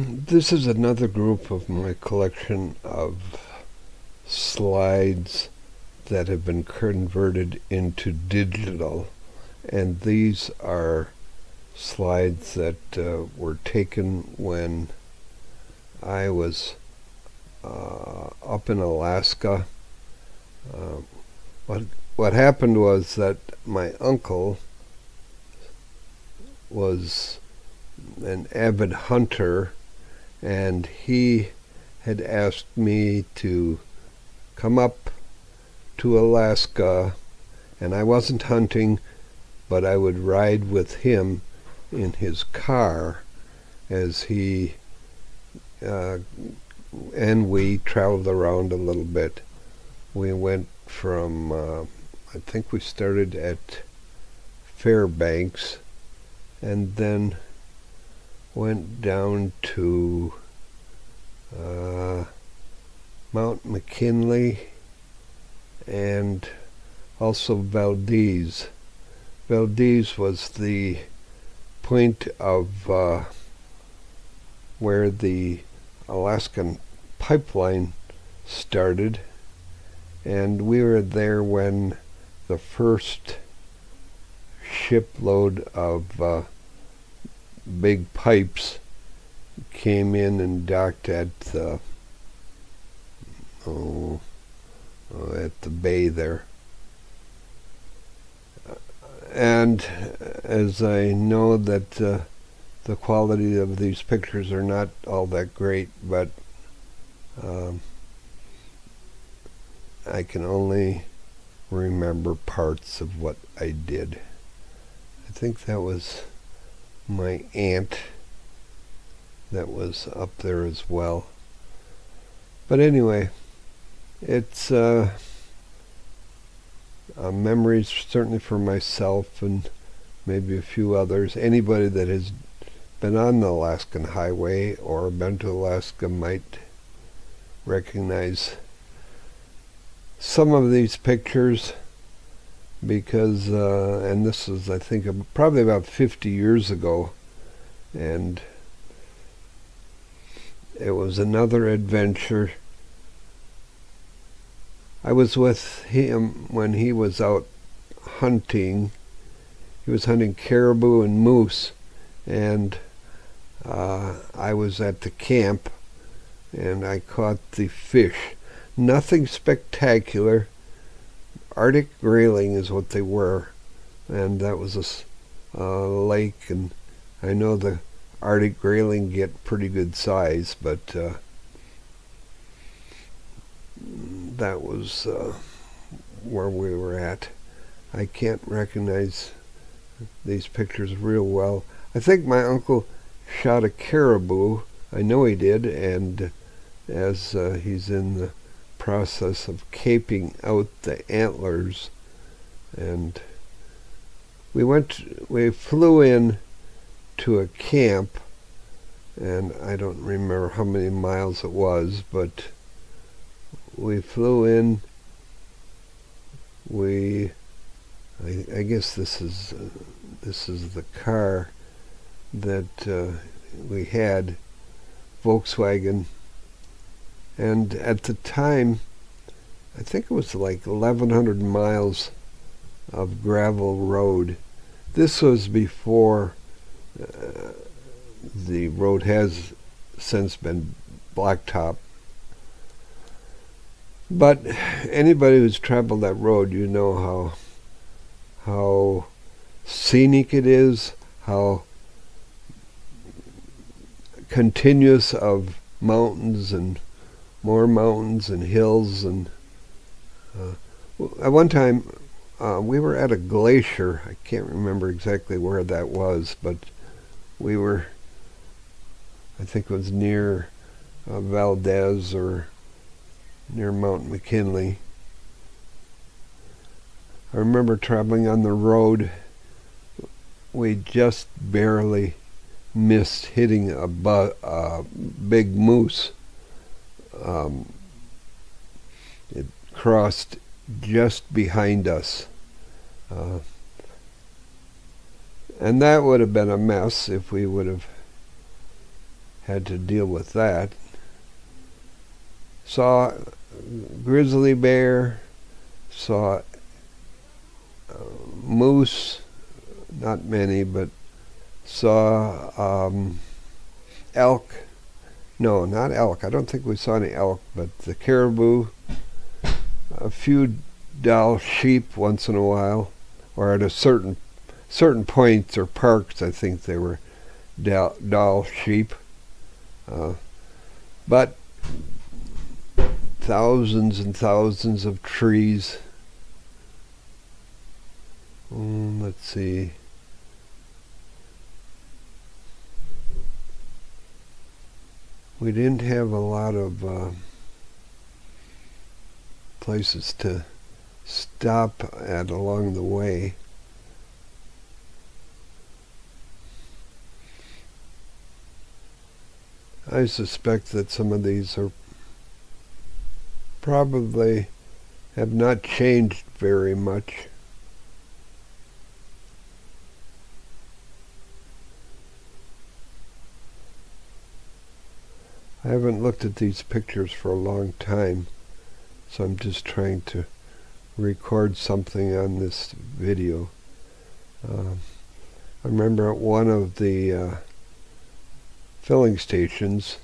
This is another group of my collection of slides that have been converted into digital, and these are slides that were taken when I was up in Alaska. Uh, what happened was that my uncle was an avid hunter, and he had asked me to come up to Alaska, and I wasn't hunting, but I would ride with him in his car as he and we traveled around a little bit. We went from I think we started at Fairbanks and then went down to Mount McKinley and also Valdez. Valdez was the point of where the Alaskan pipeline started, and we were there when the first shipload of big pipes came in and docked at the bay there. And as I know that the quality of these pictures are not all that great, but I can only remember parts of what I did. I think that was my aunt that was up there as well. But anyway, it's memories certainly for myself and maybe a few others. Anybody that has been on the Alaskan Highway or been to Alaska might recognize some of these pictures because, and this is, I think, probably about 50 years ago, and it was another adventure. I was with him when he was out hunting. He was hunting caribou and moose, and I was at the camp, and I caught the fish. Nothing spectacular. Arctic grayling is what they were, and that was a lake, and I know the Arctic grayling get pretty good size, but that was where we were at. I can't recognize these pictures real well. I think my uncle shot a caribou. I know he did, and as he's in the process of caping out the antlers, and we flew in to a camp, and I don't remember how many miles it was, but we flew in. I guess this is the car that we had, Volkswagen, and at the time I think it was like 1,100 miles of gravel road. This was before the road has since been blacktop. But anybody who's traveled that road, you know how scenic it is, how continuous of mountains and more mountains and hills. And at one time we were at a glacier. I can't remember exactly where that was, but we were, I think it was near Valdez or near Mount McKinley. I remember traveling on the road. We just barely missed hitting a big moose. It crossed just behind us. And that would have been a mess if we would have had to deal with that. Saw grizzly bear, saw moose, not many, but saw elk. No, not elk. I don't think we saw any elk, but the caribou, a few Dall sheep once in a while, or at a certain points or parks. I think they were Dall sheep, but thousands and thousands of trees. Let's see. We didn't have a lot of places to stop at along the way. I suspect that some of these are probably have not changed very much. I haven't looked at these pictures for a long time, so I'm just trying to record something on this video. I remember at one of the filling stations,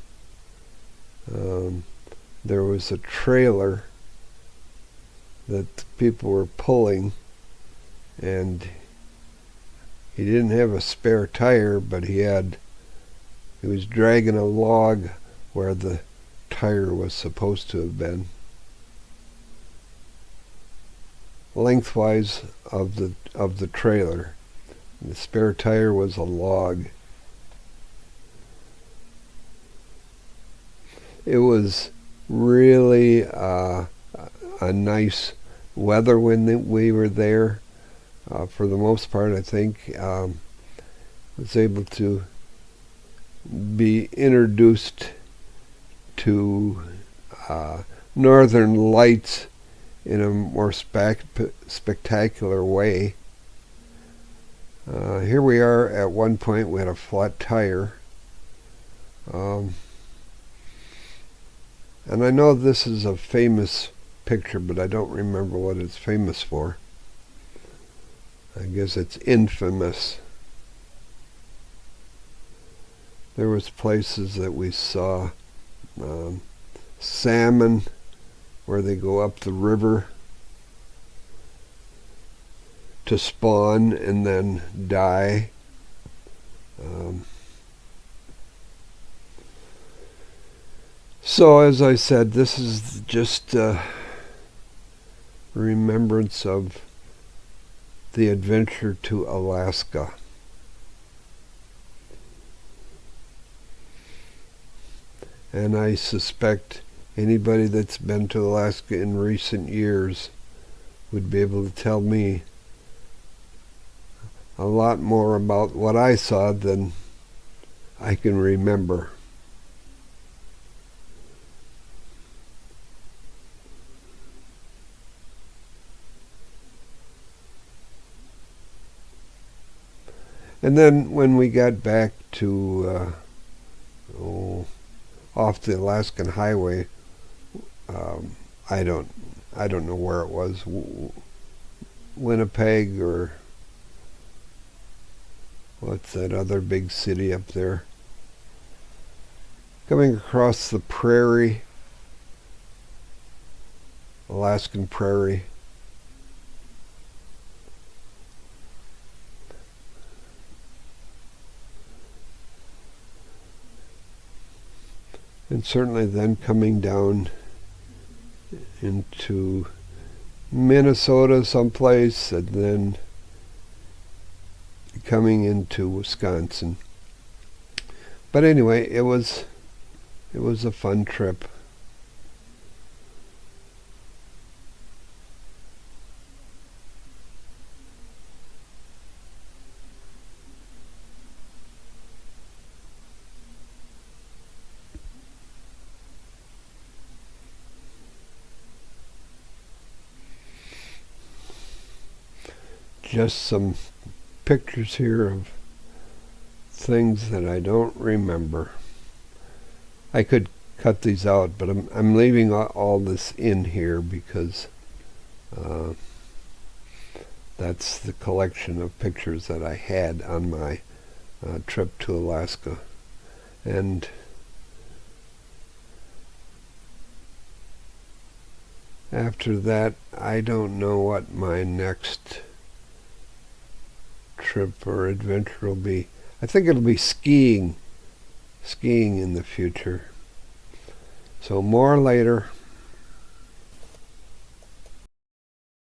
there was a trailer that people were pulling, and he didn't have a spare tire, but he was dragging a log where the tire was supposed to have been, lengthwise of the trailer. And the spare tire was a log. It was really a nice weather when we were there. For the most part, I think was able to be introduced to northern lights in a more spectacular way. Here we are. At one point we had a flat tire, and I know this is a famous picture, but I don't remember what it's famous for. I guess it's infamous. There was places that we saw salmon where they go up the river to spawn and then die. So as I said, this is just a remembrance of the adventure to Alaska. And I suspect anybody that's been to Alaska in recent years would be able to tell me a lot more about what I saw than I can remember. And then when we got back to off the Alaskan highway, I don't know where it was, Winnipeg or what's that other big city up there? Coming across the prairie, Alaskan prairie. And certainly then coming down into Minnesota someplace, and then coming into Wisconsin. But anyway, it was a fun trip. Just some pictures here of things that I don't remember. I could cut these out, but I'm leaving all this in here because that's the collection of pictures that I had on my trip to Alaska. And after that, I don't know what my next trip or adventure will be. I think it'll be skiing in the future. So more later.